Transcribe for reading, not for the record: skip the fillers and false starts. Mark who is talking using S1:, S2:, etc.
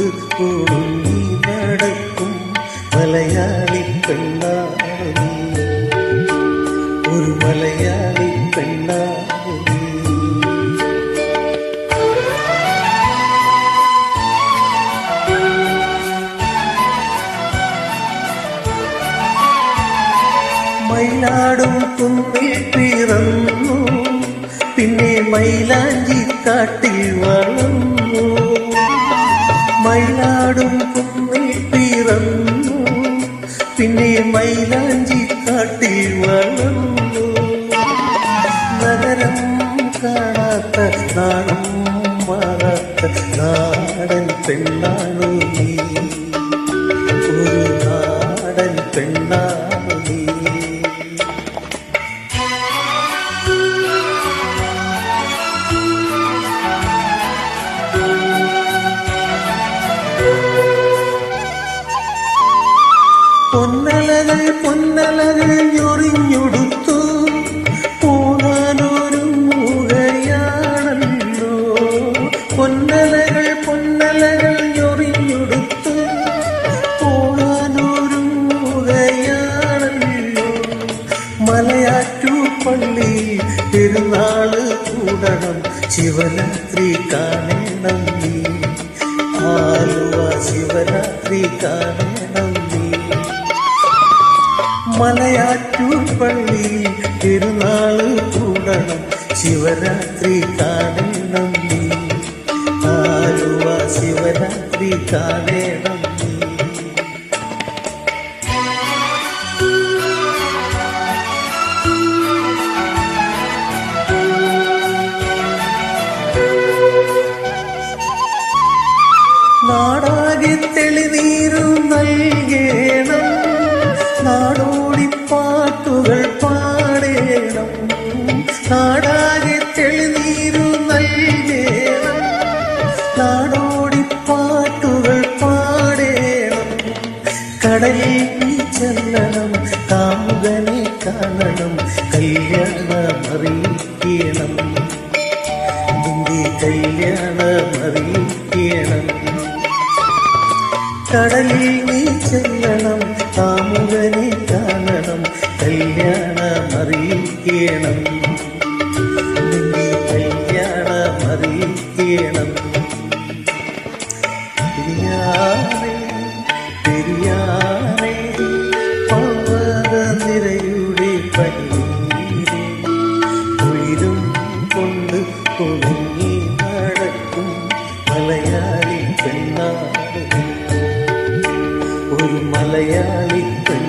S1: ഒടുങ്ങി നടക്കും മലയാളി പെണ്ണാണ് നീ, ഒരു മലയാളി പെണ്ണാണ് നീ. മയിലാടും കുന്നിൽ പിറന്നു, പിന്നെ മൈലാഞ്ചി കാട്ടിൽ വളർന്നു. മയിലാടും കുന്നിൽ പിറന്നു, പിന്നെ മൈലാഞ്ചി കാട്ടിൽ വളർന്നു. നഗരം കാണാത്ത നാണം മാറാത്ത നാടൻ പെണ്ണാണു നീ, ഒരു നാടൻ പെണ്ണാണു നീ. പൊന്നലകൾ പൊന്നലകൾ ഞൊറിഞ്ഞൊടുത്തു പോകാനൊരുങ്ങുകയാണല്ലോ. പൊന്നലകൾ പൊന്നലകൾ ഞൊറിഞ്ഞൊടുത്തു പോകാനൊരുങ്ങുകയാണല്ലോ. മലയാറ്റൂർ പള്ളി പെരുന്നാള് കൂടണം, ശിവരാത്രി കാണണം നീ, ആലുവ ശിവരാത്രി കാണണം നീ. മലയാറ്റൂർ പള്ളി പെരുന്നാള് കൂടണം, ശിവരാത്രി കാണണം നീ, ആലുവ ശിവരാത്രി കാണണം നീ. നാടാകെ തെളിനീരു നൽകേണം, നാടോടിപ്പാട്ടുകൾ പാടേണം. നാടാകെ തെളിനീരു നൽകേണം, നാടോടിപ്പാട്ടുകൾ പാടേണം. കടലിൽ നീ ചെല്ലണം, കാമുകനെ കാണണം, കല്യാണമറിയിക്കണം, നിന്റെ കല്യാണമറിയിക്കണം. കടലിൽ നീ ചെല്ലണം, കാമുകനെ കാണണം, കല്യാണമറിയിക്കണം, നിന്റെ കല്യാണമറിയിക്കണം. പെരിയാറേ പെരിയാറേ പർവ്വതനിരയുടെ പന്നീരേ, ഉയരും കൊണ്ട് ഒടുങ്ങി നടക്കും മലയാളി പെണ്ണാണ്, ഒരു മലയാളി പെണ്ണാണ്.